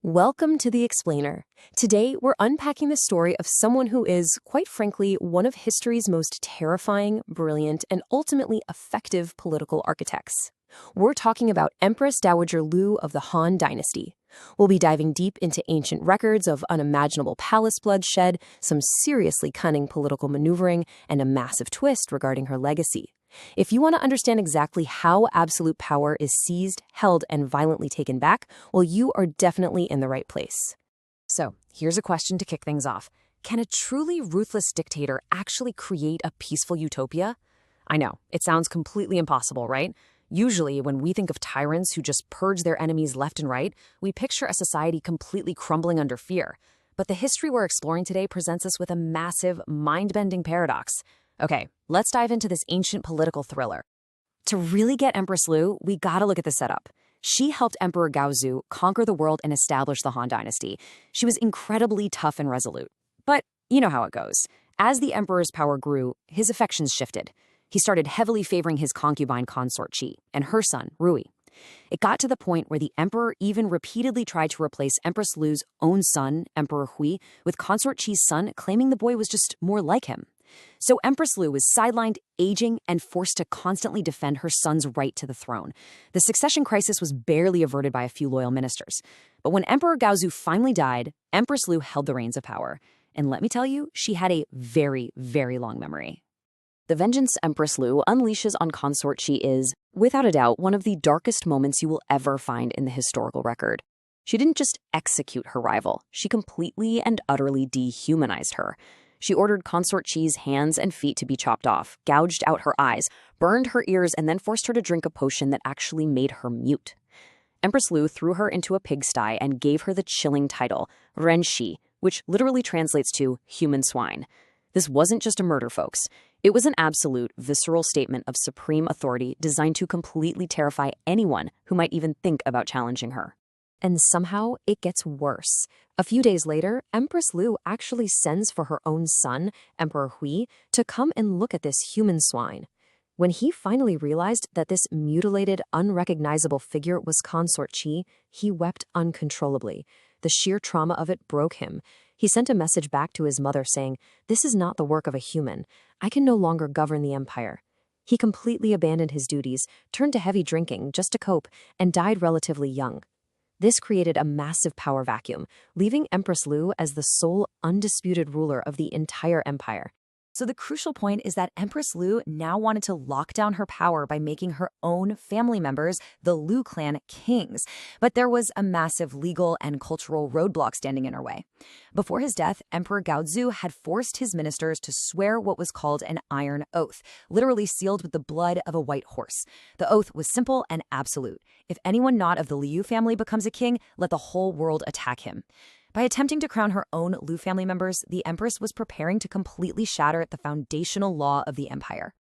Welcome to The Explainer. Today, we're unpacking the story of someone who is, quite frankly, one of history's most terrifying, brilliant, and ultimately effective political architects. We're talking about Empress Dowager Lu of the Han Dynasty. We'll be diving deep into ancient records of unimaginable palace bloodshed, some seriously cunning political maneuvering, and a massive twist regarding her legacy. If you want to understand exactly how absolute power is seized, held, and violently taken back, well, you are definitely in the right place. So, here's a question to kick things off. Can a truly ruthless dictator actually create a peaceful utopia? I know, it sounds completely impossible, right? Usually, when we think of tyrants who just purge their enemies left and right, we picture a society completely crumbling under fear. But the history we're exploring today presents us with a massive, mind-bending paradox. Okay, let's dive into this ancient political thriller. To really get Empress Lu, we gotta look at the setup. She helped Emperor Gaozu conquer the world and establish the Han Dynasty. She was incredibly tough and resolute. But you know how it goes. As the emperor's power grew, his affections shifted. He started heavily favoring his concubine consort Qi and her son, Ruyi. It got to the point where the emperor even repeatedly tried to replace Empress Lu's own son, Emperor Hui, with consort Qi's son, claiming the boy was just more like him. So Empress Lu was sidelined, aging, and forced to constantly defend her son's right to the throne. The succession crisis was barely averted by a few loyal ministers. But when Emperor Gaozu finally died, Empress Lu held the reins of power. And let me tell you, she had a very, very long memory. The vengeance Empress Lu unleashes on consort Qi is, without a doubt, one of the darkest moments you will ever find in the historical record. She didn't just execute her rival, she completely and utterly dehumanized her. She ordered consort Qi's hands and feet to be chopped off, gouged out her eyes, burned her ears, and then forced her to drink a potion that actually made her mute. Empress Lu threw her into a pigsty and gave her the chilling title, Ren Shi, which literally translates to human swine. This wasn't just a murder, folks. It was an absolute, visceral statement of supreme authority designed to completely terrify anyone who might even think about challenging her. And somehow, it gets worse. A few days later, Empress Lu actually sends for her own son, Emperor Hui, to come and look at this human swine. When he finally realized that this mutilated, unrecognizable figure was consort Qi, he wept uncontrollably. The sheer trauma of it broke him. He sent a message back to his mother saying, "This is not the work of a human. I can no longer govern the empire." He completely abandoned his duties, turned to heavy drinking just to cope, and died relatively young. This created a massive power vacuum, leaving Empress Lu as the sole undisputed ruler of the entire empire. So the crucial point is that Empress Lu now wanted to lock down her power by making her own family members, the Lu clan, kings. But there was a massive legal and cultural roadblock standing in her way. Before his death, Emperor Gaozu had forced his ministers to swear what was called an iron oath, literally sealed with the blood of a white horse. The oath was simple and absolute. If anyone not of the Liu family becomes a king, let the whole world attack him. By attempting to crown her own Lu family members, the empress was preparing to completely shatter the foundational law of the empire.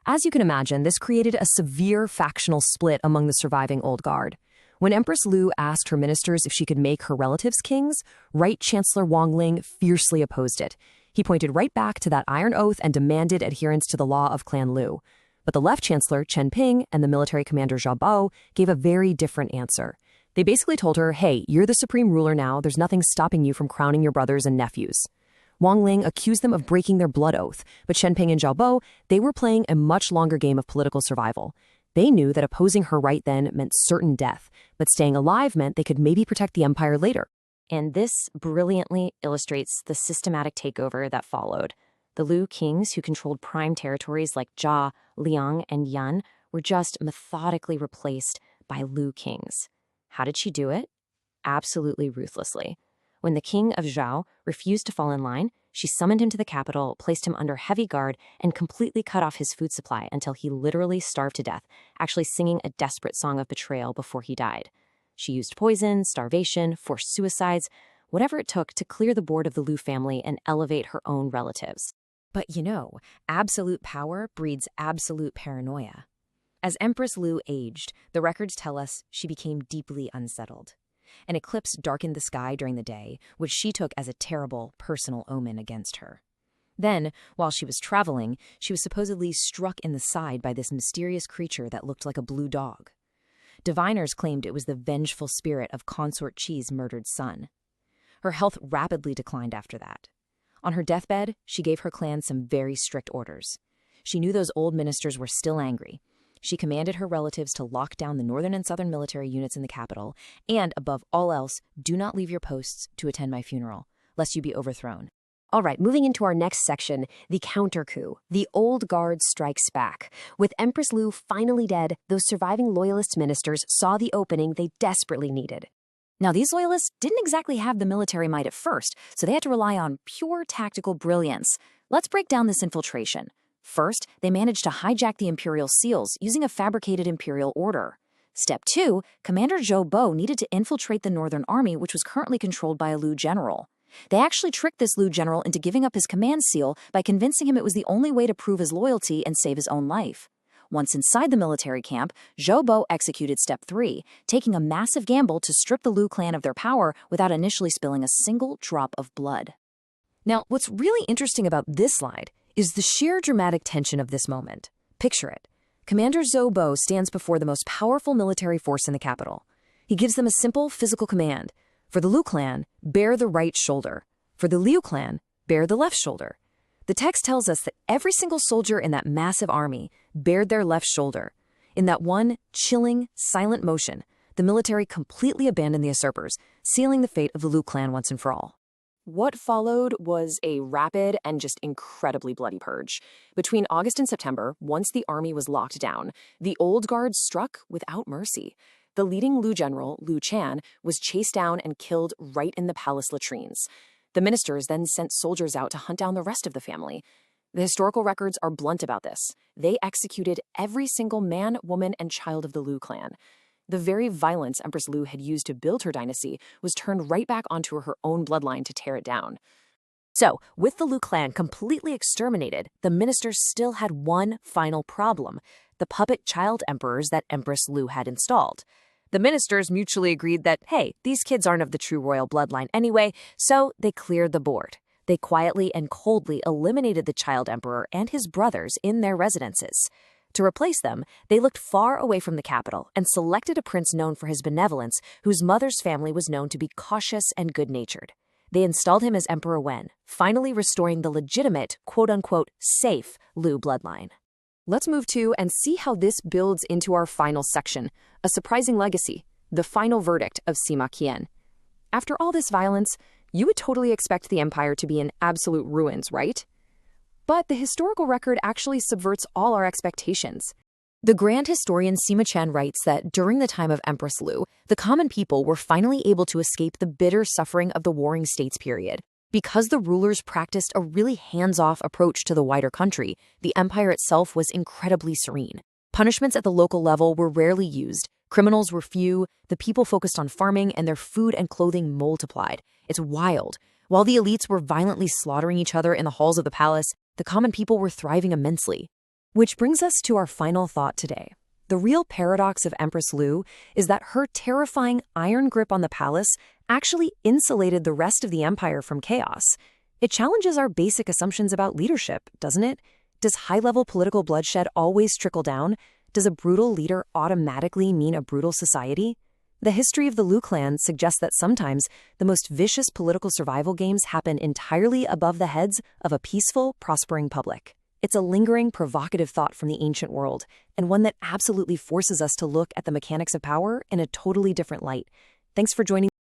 As you can imagine, this created a severe factional split among the surviving old guard. When Empress Lu asked her ministers if she could make her relatives kings, Right Chancellor Wang Ling fiercely opposed it. He pointed right back to that iron oath and demanded adherence to the law of Clan Lu. But the left chancellor, Chen Ping, and the military commander Zhao Bao gave a very different answer. They basically told her, hey, you're the supreme ruler now, there's nothing stopping you from crowning your brothers and nephews. Wang Ling accused them of breaking their blood oath, but Chen Ping and Zhao Bao, they were playing a much longer game of political survival. They knew that opposing her right then meant certain death, but staying alive meant they could maybe protect the empire later. And this brilliantly illustrates the systematic takeover that followed. The Lu kings, who controlled prime territories like Jia, Liang, and Yan, were just methodically replaced by Lu kings. How did she do it? Absolutely ruthlessly. When the king of Zhao refused to fall in line, she summoned him to the capital, placed him under heavy guard, and completely cut off his food supply until he literally starved to death, actually singing a desperate song of betrayal before he died. She used poison, starvation, forced suicides, whatever it took to clear the board of the Lu family and elevate her own relatives. But absolute power breeds absolute paranoia. As Empress Lu aged, the records tell us she became deeply unsettled. An eclipse darkened the sky during the day, which she took as a terrible personal omen against her. Then, while she was traveling, she was supposedly struck in the side by this mysterious creature that looked like a blue dog. Diviners claimed it was the vengeful spirit of Consort Qi's murdered son. Her health rapidly declined after that. On her deathbed, she gave her clan some very strict orders. She knew those old ministers were still angry. She commanded her relatives to lock down the northern and southern military units in the capital, and, above all else, do not leave your posts to attend my funeral, lest you be overthrown. All right, moving into our next section, the counter-coup. The old guard strikes back. With Empress Lu finally dead, those surviving loyalist ministers saw the opening they desperately needed. Now, these loyalists didn't exactly have the military might at first, so they had to rely on pure tactical brilliance. Let's break down this infiltration. First, they managed to hijack the imperial seals using a fabricated imperial order. Step 2, Commander Zhou Bo needed to infiltrate the northern army, which was currently controlled by a Lu general. They actually tricked this Lu general into giving up his command seal by convincing him it was the only way to prove his loyalty and save his own life. Once inside the military camp, Zhou Bo executed Step 3, taking a massive gamble to strip the Lu clan of their power without initially spilling a single drop of blood. Now, what's really interesting about this slide is the sheer dramatic tension of this moment. Picture it. Commander Zhou Bo stands before the most powerful military force in the capital. He gives them a simple physical command. For the Lu clan, bear the right shoulder. For the Liu clan, bear the left shoulder. The text tells us that every single soldier in that massive army bared their left shoulder. In that one chilling, silent motion, the military completely abandoned the usurpers, sealing the fate of the Lu clan once and for all. What followed was a rapid and just incredibly bloody purge. Between August and September, once the army was locked down, the old guard struck without mercy. The leading Lu general, Lu Chan, was chased down and killed right in the palace latrines. The ministers then sent soldiers out to hunt down the rest of the family. The historical records are blunt about this. They executed every single man, woman, and child of the Lu clan. The very violence Empress Lu had used to build her dynasty was turned right back onto her own bloodline to tear it down. So, with the Lu clan completely exterminated, the ministers still had one final problem: the puppet child emperors that Empress Lu had installed. The ministers mutually agreed that, hey, these kids aren't of the true royal bloodline anyway, so they cleared the board. They quietly and coldly eliminated the child emperor and his brothers in their residences. To replace them, they looked far away from the capital and selected a prince known for his benevolence, whose mother's family was known to be cautious and good-natured. They installed him as Emperor Wen, finally restoring the legitimate, quote-unquote, safe Lu bloodline. Let's move to and see how this builds into our final section, a surprising legacy, the final verdict of Sima Qian. After all this violence, you would totally expect the empire to be in absolute ruins, right? But the historical record actually subverts all our expectations. The grand historian Sima Qian writes that during the time of Empress Lu, the common people were finally able to escape the bitter suffering of the Warring States period. Because the rulers practiced a really hands-off approach to the wider country, the empire itself was incredibly serene. Punishments at the local level were rarely used, criminals were few, the people focused on farming, and their food and clothing multiplied. It's wild. While the elites were violently slaughtering each other in the halls of the palace, the common people were thriving immensely. Which brings us to our final thought today. The real paradox of Empress Lu is that her terrifying iron grip on the palace actually insulated the rest of the empire from chaos. It challenges our basic assumptions about leadership, doesn't it? Does high-level political bloodshed always trickle down? Does a brutal leader automatically mean a brutal society? The history of the Lu clan suggests that sometimes the most vicious political survival games happen entirely above the heads of a peaceful, prospering public. It's a lingering, provocative thought from the ancient world, and one that absolutely forces us to look at the mechanics of power in a totally different light. Thanks for joining